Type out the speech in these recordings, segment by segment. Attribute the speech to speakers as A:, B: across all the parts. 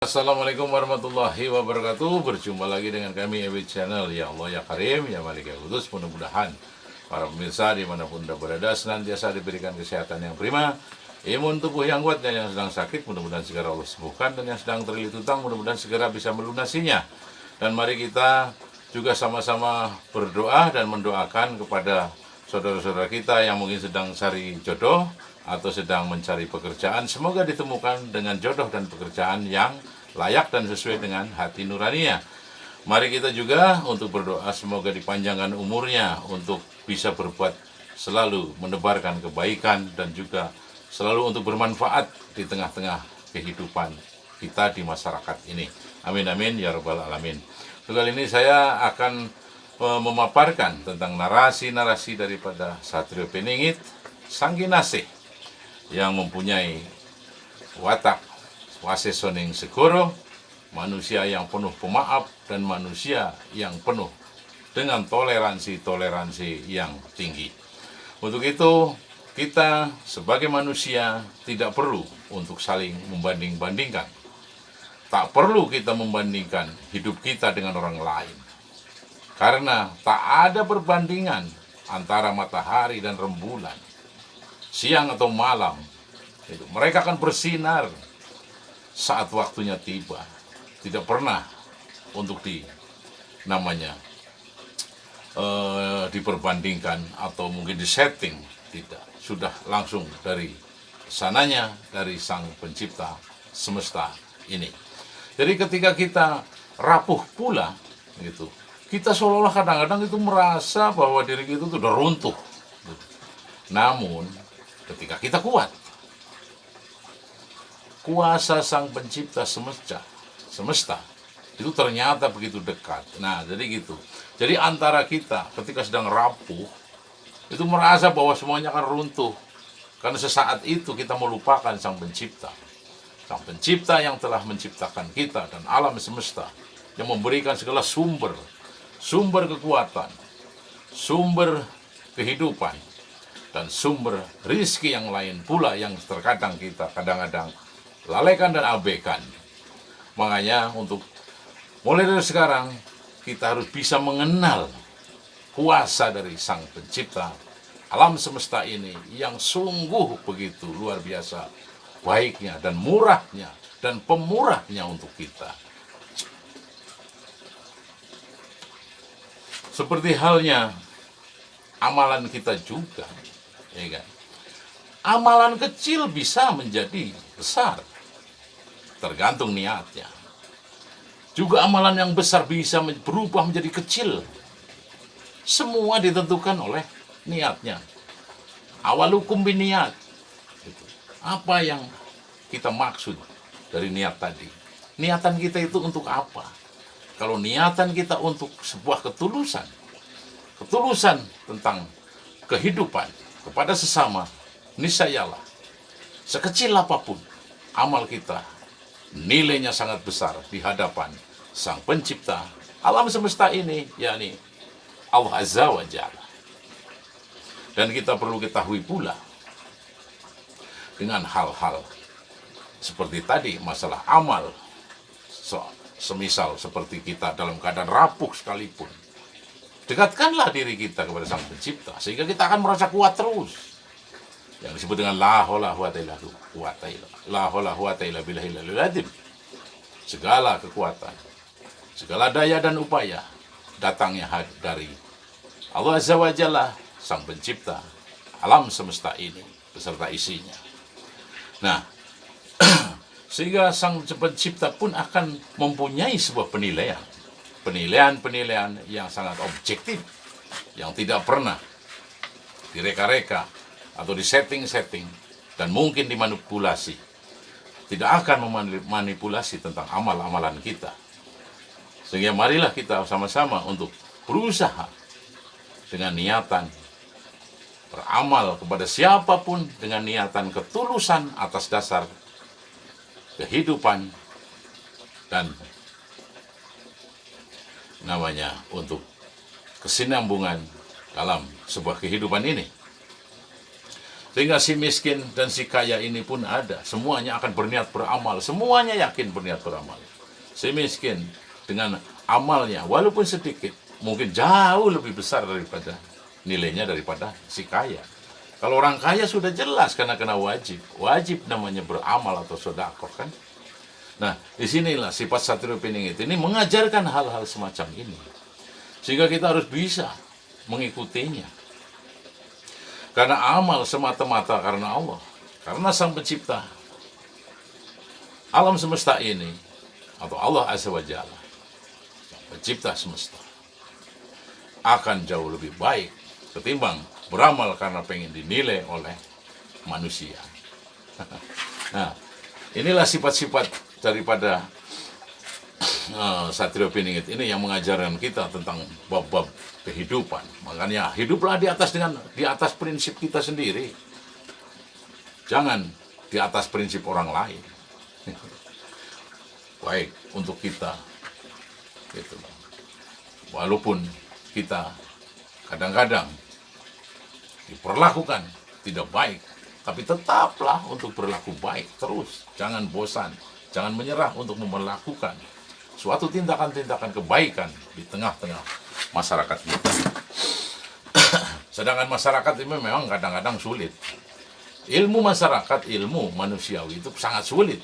A: Assalamualaikum warahmatullahi wabarakatuh. Berjumpa lagi dengan kami Ewi Channel. Ya Allah ya Karim, ya Malik ya Kudus. Mudah-mudahan para pemirsa dimanapun anda berada senantiasa diberikan kesehatan yang prima, imun tubuh yang kuat, dan yang sedang sakit mudah-mudahan segera Allah sembuhkan, dan yang sedang terlilit hutang mudah-mudahan segera bisa melunasinya. Dan mari kita juga sama-sama berdoa dan mendoakan kepada saudara-saudara kita yang mungkin sedang cari jodoh atau sedang mencari pekerjaan. Semoga ditemukan dengan jodoh dan pekerjaan yang layak dan sesuai dengan hati nuraninya. Mari kita juga untuk berdoa semoga dipanjangkan umurnya untuk bisa berbuat selalu menebarkan kebaikan dan juga selalu untuk bermanfaat di tengah-tengah kehidupan kita di masyarakat ini. Amin amin ya rabbal alamin. Kali ini saya akan memaparkan tentang narasi-narasi daripada Satrio Piningit, Sang Kinasih, yang mempunyai watak wasesoning segoro, manusia yang penuh pemaaf dan manusia yang penuh dengan toleransi yang tinggi. Untuk itu kita sebagai manusia tidak perlu untuk saling membanding-bandingkan. Tak perlu kita membandingkan hidup kita dengan orang lain. Karena tak ada perbandingan antara matahari dan rembulan, siang atau malam. Mereka akan bersinar saat waktunya tiba. Tidak pernah untuk diperbandingkan atau mungkin disetting. Tidak, sudah langsung dari sananya, dari Sang Pencipta semesta ini. Jadi ketika kita rapuh pula, kita seolah-olah kadang-kadang itu merasa bahwa diri kita itu sudah runtuh. Namun ketika kita kuat, kuasa Sang Pencipta semesta itu ternyata begitu dekat. Nah, jadi gitu. Jadi antara kita ketika sedang rapuh, itu merasa bahwa semuanya akan runtuh. Karena sesaat itu kita melupakan Sang Pencipta. Sang Pencipta yang telah menciptakan kita dan alam semesta, yang memberikan segala sumber kekuatan, sumber kehidupan, dan sumber rizki yang lain pula yang terkadang kita kadang-kadang lalaikan dan abaikan. Makanya untuk mulai dari sekarang kita harus bisa mengenal kuasa dari Sang Pencipta alam semesta ini yang sungguh begitu luar biasa baiknya dan murahnya dan pemurahnya untuk kita. Seperti halnya amalan kita juga, ya kan? Amalan kecil bisa menjadi besar, tergantung niatnya. Juga amalan yang besar bisa berubah menjadi kecil. Semua ditentukan oleh niatnya. Awalukum biniat. Apa yang kita maksud dari niat tadi? Niatan kita itu untuk apa? Kalau niatan kita untuk sebuah ketulusan tentang kehidupan kepada sesama, niscayalah sekecil apapun amal kita, nilainya sangat besar di hadapan Sang Pencipta alam semesta ini, yakni Allah Azza wa Jalla. Dan kita perlu ketahui pula dengan hal-hal seperti tadi masalah amal, semisal seperti kita dalam keadaan rapuh sekalipun, dekatkanlah diri kita kepada Sang Pencipta sehingga kita akan merasa kuat terus. Yang disebut dengan la haula wala quwwata illa billah. Segala kekuatan, segala daya dan upaya datangnya dari Allah Azza wa Jalla, Sang Pencipta alam semesta ini beserta isinya. Nah, sehingga Sang Pencipta pun akan mempunyai sebuah penilaian yang sangat objektif, yang tidak pernah direka-reka atau disetting-setting dan mungkin dimanipulasi. Tidak akan memanipulasi tentang amal-amalan kita. Sehingga marilah kita sama-sama untuk berusaha dengan niatan beramal kepada siapapun dengan niatan ketulusan atas dasar kehidupan dan untuk kesinambungan dalam sebuah kehidupan ini. Sehingga si miskin dan si kaya ini pun ada. Semuanya akan berniat beramal. Semuanya yakin berniat beramal. Si miskin dengan amalnya, walaupun sedikit, mungkin jauh lebih besar daripada nilainya daripada si kaya. Kalau orang kaya sudah jelas karena kena wajib. Wajib namanya beramal atau sedekah kan. Nah, disinilah sifat Satrio Piningit ini mengajarkan hal-hal semacam ini. Sehingga kita harus bisa mengikutinya. Karena amal semata-mata karena Allah. Karena Sang Pencipta alam semesta ini, atau Allah Azza wa Jalla, Sang Pencipta semesta, akan jauh lebih baik ketimbang beramal karena pengen dinilai oleh manusia. Nah, inilah sifat-sifat daripada Satrio Piningit ini yang mengajarkan kita tentang bab-bab kehidupan. Makanya hiduplah di atas prinsip kita sendiri. Jangan di atas prinsip orang lain. Baik untuk kita. Gitu. Walaupun kita kadang-kadang diperlakukan tidak baik, tapi tetaplah untuk berlaku baik terus. Jangan bosan, jangan menyerah untuk melakukan suatu tindakan-tindakan kebaikan di tengah-tengah masyarakat kita. Sedangkan masyarakat ini memang kadang-kadang sulit. Ilmu masyarakat, ilmu manusiawi itu sangat sulit.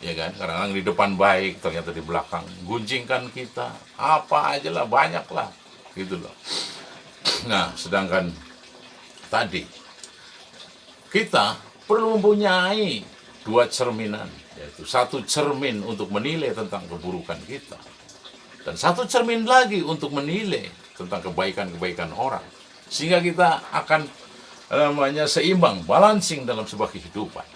A: Ya kan? Kadang-kadang di depan baik, ternyata di belakang gunjingkan kita. Apa aja lah, banyak lah. Gitu loh. Nah, sedangkan tadi kita perlu mempunyai dua cerminan. Yaitu satu cermin untuk menilai tentang keburukan kita. Dan satu cermin lagi untuk menilai tentang kebaikan-kebaikan orang. Sehingga kita akan seimbang, balancing dalam sebuah kehidupan.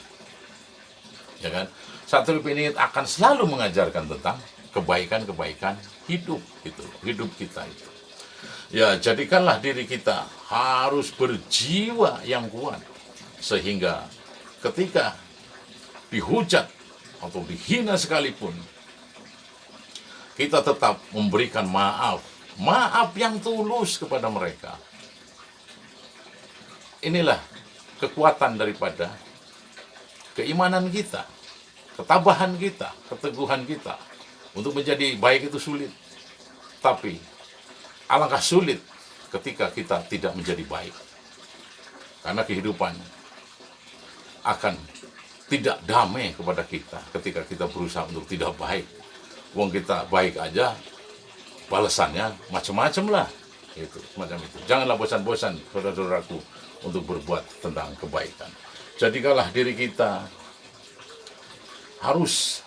A: Ya kan? Satrio Piningit akan selalu mengajarkan tentang kebaikan-kebaikan hidup gitu, hidup kita itu. Ya, jadikanlah diri kita harus berjiwa yang kuat. Sehingga ketika dihujat atau dihina sekalipun, kita tetap memberikan maaf yang tulus kepada mereka. Inilah kekuatan daripada keimanan kita, ketabahan kita, keteguhan kita. Untuk menjadi baik itu sulit, tapi alangkah sulit ketika kita tidak menjadi baik. Karena kehidupan akan tidak damai kepada kita ketika kita berusaha untuk tidak baik. Wong kita baik aja, balasannya macam-macam lah. Itu, semacam itu. Janganlah bosan-bosan, saudara-saudaraku, untuk berbuat tentang kebaikan. Jadikanlah diri kita harus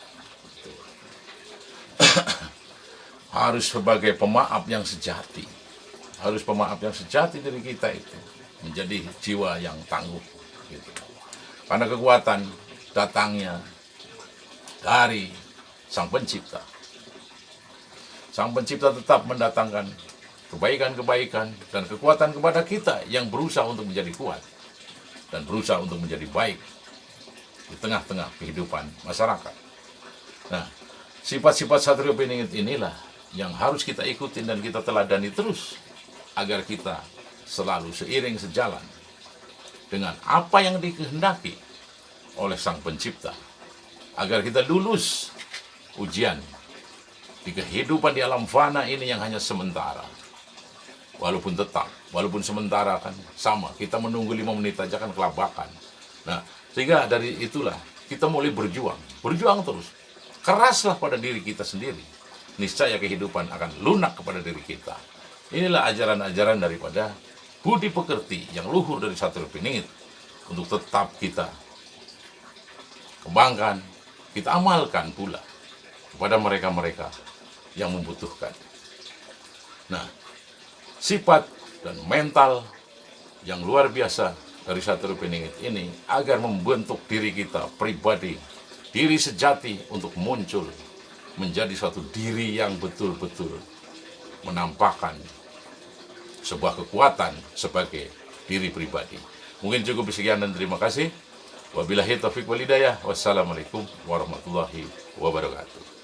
A: sebagai pemaaf yang sejati. Harus pemaaf yang sejati diri kita itu menjadi jiwa yang tangguh. Gitu. Karena kekuatan datangnya dari Sang Pencipta. Sang Pencipta tetap mendatangkan kebaikan-kebaikan dan kekuatan kepada kita yang berusaha untuk menjadi kuat dan berusaha untuk menjadi baik di tengah-tengah kehidupan masyarakat. Nah, sifat-sifat Satrio Piningit inilah yang harus kita ikutin dan kita teladani terus agar kita selalu seiring sejalan dengan apa yang dikehendaki oleh Sang Pencipta, agar kita lulus ujian di kehidupan di alam fana ini yang hanya sementara. Walaupun sementara kan sama, kita menunggu 5 menit aja kan kelabakan. Nah, sehingga dari itulah kita mulai berjuang terus. Keraslah pada diri kita sendiri. Niscaya kehidupan akan lunak kepada diri kita. Inilah ajaran-ajaran daripada budi pekerti yang luhur dari Satrio Piningit untuk tetap kita kembangkan, kita amalkan pula kepada mereka-mereka yang membutuhkan. Nah, sifat dan mental yang luar biasa dari Satrio Piningit ini agar membentuk diri kita pribadi, diri sejati untuk muncul menjadi suatu diri yang betul-betul menampakkan sebuah kekuatan sebagai diri pribadi. Mungkin cukup sekian dan terima kasih. Wabillahi taufiq wal hidayah. Wassalamualaikum warahmatullahi wabarakatuh.